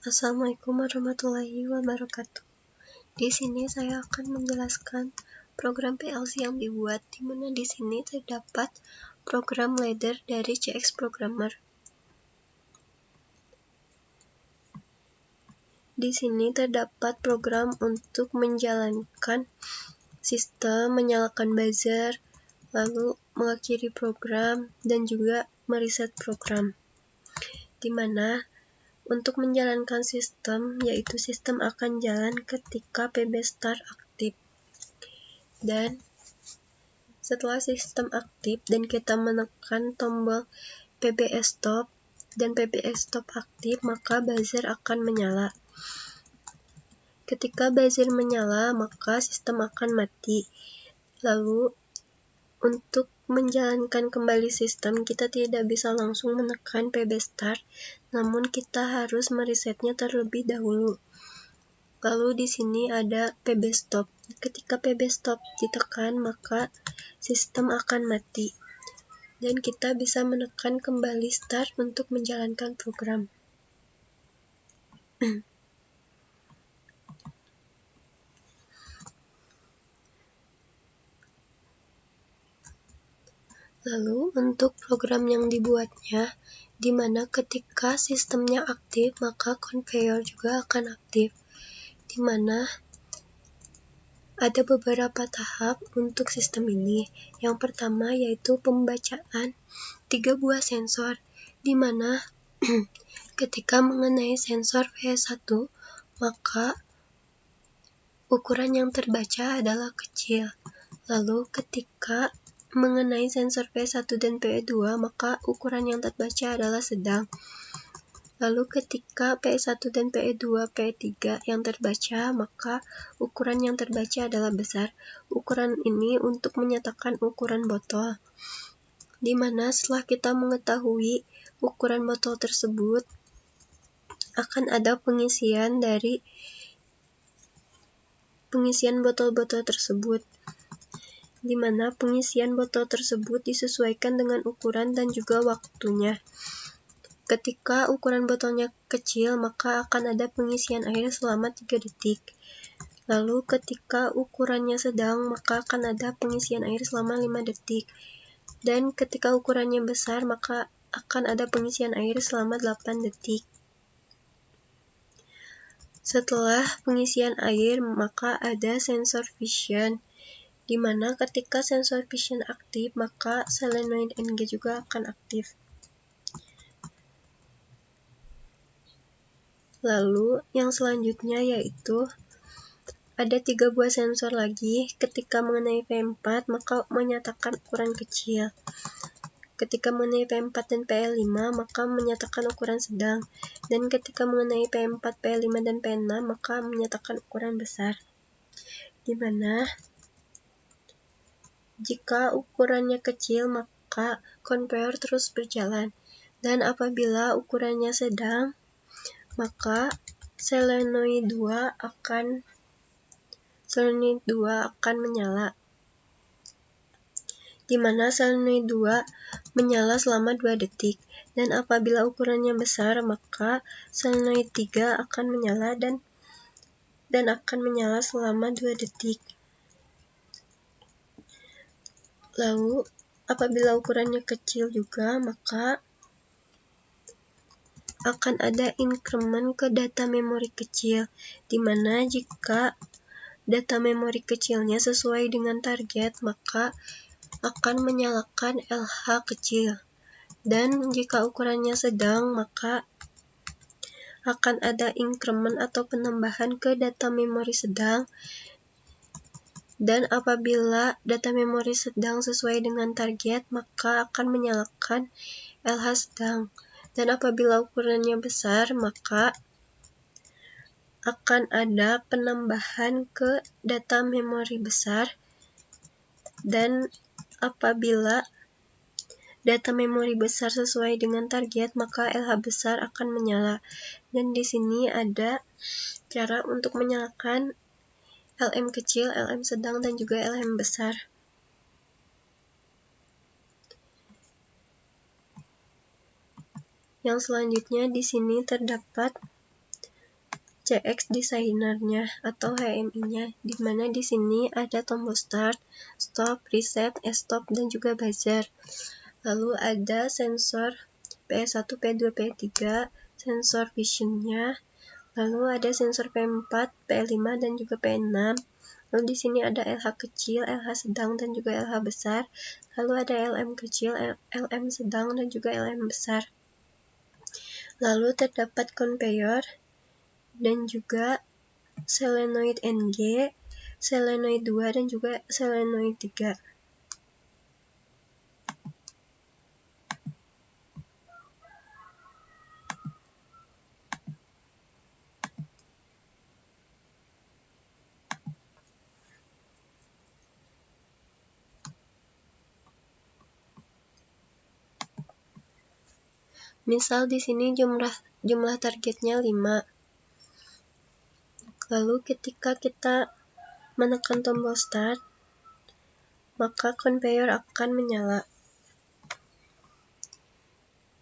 Assalamualaikum warahmatullahi wabarakatuh. Di sini saya akan menjelaskan program PLC yang dibuat, di mana di sini terdapat program ladder dari CX Programmer. Di sini terdapat program untuk menjalankan sistem, menyalakan buzzer, lalu mengakhiri program, dan juga mereset program. Di mana untuk menjalankan sistem, yaitu sistem akan jalan ketika PB start aktif. Dan setelah sistem aktif dan kita menekan tombol PBS stop dan PBS stop aktif, maka buzzer akan menyala. Ketika buzzer menyala, maka sistem akan mati. Lalu untuk menjalankan kembali sistem, kita tidak bisa langsung menekan PB start, namun kita harus meresetnya terlebih dahulu. Lalu di sini ada PB stop. Ketika PB stop ditekan, maka sistem akan mati. Dan kita bisa menekan kembali start untuk menjalankan program. Lalu untuk program yang dibuatnya, di mana ketika sistemnya aktif, maka conveyor juga akan aktif. Di mana ada beberapa tahap untuk sistem ini. Yang pertama yaitu pembacaan 3 buah sensor, di mana ketika mengenai sensor V1, maka ukuran yang terbaca adalah kecil. Lalu ketika mengenai sensor P1 dan P2, maka ukuran yang terbaca adalah sedang. Lalu ketika P1 dan P2, P3 yang terbaca, maka ukuran yang terbaca adalah besar. Ukuran ini untuk menyatakan ukuran botol. Di mana setelah kita mengetahui ukuran botol tersebut, akan ada pengisian botol-botol tersebut, di mana pengisian botol tersebut disesuaikan dengan ukuran dan juga waktunya. Ketika ukuran botolnya kecil, maka akan ada pengisian air selama 3 detik. Lalu ketika ukurannya sedang, maka akan ada pengisian air selama 5 detik. Dan ketika ukurannya besar, maka akan ada pengisian air selama 8 detik. Setelah pengisian air, maka ada sensor vision, di mana ketika sensor vision aktif, maka solenoid NG juga akan aktif. Lalu yang selanjutnya yaitu ada 3 buah sensor lagi. Ketika mengenai P4, maka menyatakan ukuran kecil. Ketika mengenai P4 dan P5, maka menyatakan ukuran sedang. Dan ketika mengenai P4, P5, dan P6, maka menyatakan ukuran besar. Di mana jika ukurannya kecil, maka conveyor terus berjalan. Dan apabila ukurannya sedang, maka solenoid 2 akan menyala. Di mana solenoid 2 menyala selama 2 detik. Dan apabila ukurannya besar, maka solenoid 3 akan menyala dan akan menyala selama 2 detik. Lalu apabila ukurannya kecil juga, maka akan ada increment ke data memori kecil, di mana jika data memori kecilnya sesuai dengan target, maka akan menyalakan LH kecil. Dan jika ukurannya sedang, maka akan ada increment atau penambahan ke data memori sedang. Dan apabila data memori sedang sesuai dengan target, maka akan menyalakan LH sedang. Dan apabila ukurannya besar, maka akan ada penambahan ke data memori besar. Dan apabila data memori besar sesuai dengan target, maka LH besar akan menyala. Dan di sini ada cara untuk menyalakan LM kecil, LM sedang, dan juga LM besar. Yang selanjutnya di sini terdapat CX desainernya atau HMI-nya, di mana di sini ada tombol start, stop, reset, stop, dan juga buzzer. Lalu ada sensor P1, P2, P3, sensor vision-nya, lalu ada sensor P4, P5, dan juga P6. Lalu di sini ada LH kecil, LH sedang, dan juga LH besar. Lalu ada LM kecil, LM sedang, dan juga LM besar. Lalu terdapat conveyor dan juga solenoid NG, solenoid 2, dan juga solenoid 3. Misal di sini jumlah targetnya 5. Lalu ketika kita menekan tombol start, maka conveyor akan menyala.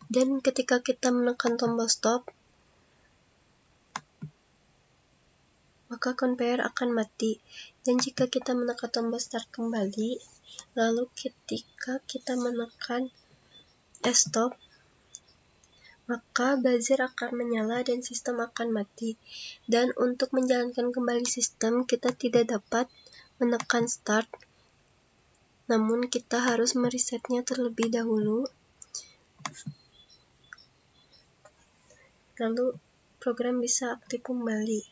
Dan ketika kita menekan tombol stop, maka conveyor akan mati. Dan jika kita menekan tombol start kembali, lalu ketika kita menekan stop, maka buzzer akan menyala dan sistem akan mati. Dan untuk menjalankan kembali sistem, kita tidak dapat menekan start, namun kita harus meresetnya terlebih dahulu. Lalu program bisa aktif kembali.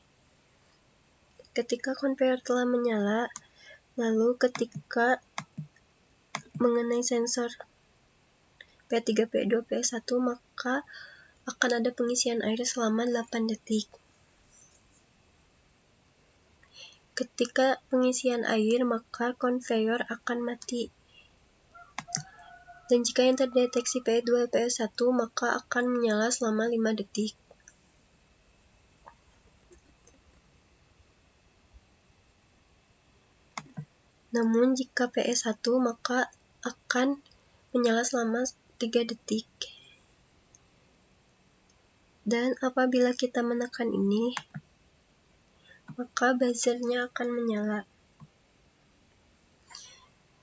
Ketika conveyor telah menyala, lalu ketika mengenai sensor P3, P2, P1, maka akan ada pengisian air selama 8 detik. Ketika pengisian air, maka conveyor akan mati. Dan jika yang terdeteksi P2, P1, maka akan menyala selama 5 detik. Namun jika PS1, maka akan menyala selama 3 detik. Dan apabila kita menekan ini, maka buzzernya akan menyala.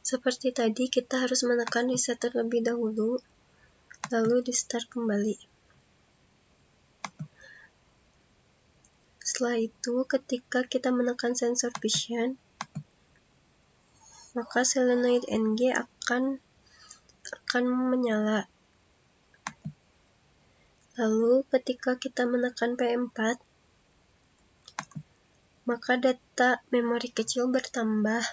Seperti tadi, kita harus menekan reset terlebih dahulu, lalu di start kembali. Setelah itu, ketika kita menekan sensor vision, maka solenoid NG akan menyala. Lalu ketika kita menekan P4, maka data memori kecil bertambah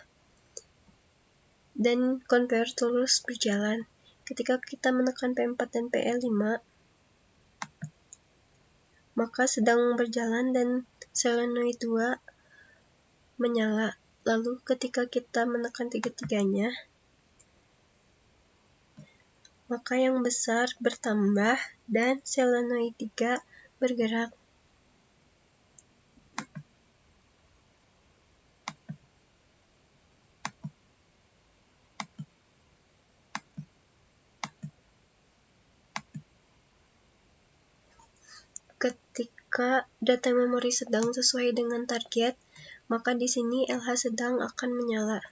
dan conveyor terus berjalan. Ketika kita menekan P4 dan P5, maka sedang berjalan dan solenoid 2 menyala. Lalu ketika kita menekan tiga-tiganya, maka yang besar bertambah dan solenoid 3 bergerak. Ketika data memori sedang sesuai dengan target, maka di sini LH sedang akan menyala.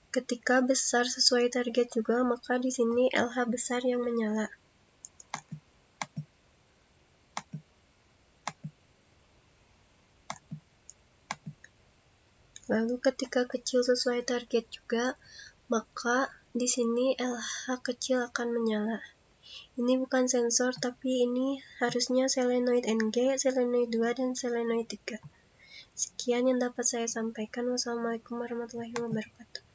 Ketika besar sesuai target juga, maka di sini LH besar yang menyala. Lalu ketika kecil sesuai target juga, maka di sini LH kecil akan menyala. Ini bukan sensor, tapi ini harusnya solenoid NG, solenoid 2, dan solenoid 3. Sekian yang dapat saya sampaikan. Wassalamualaikum warahmatullahi wabarakatuh.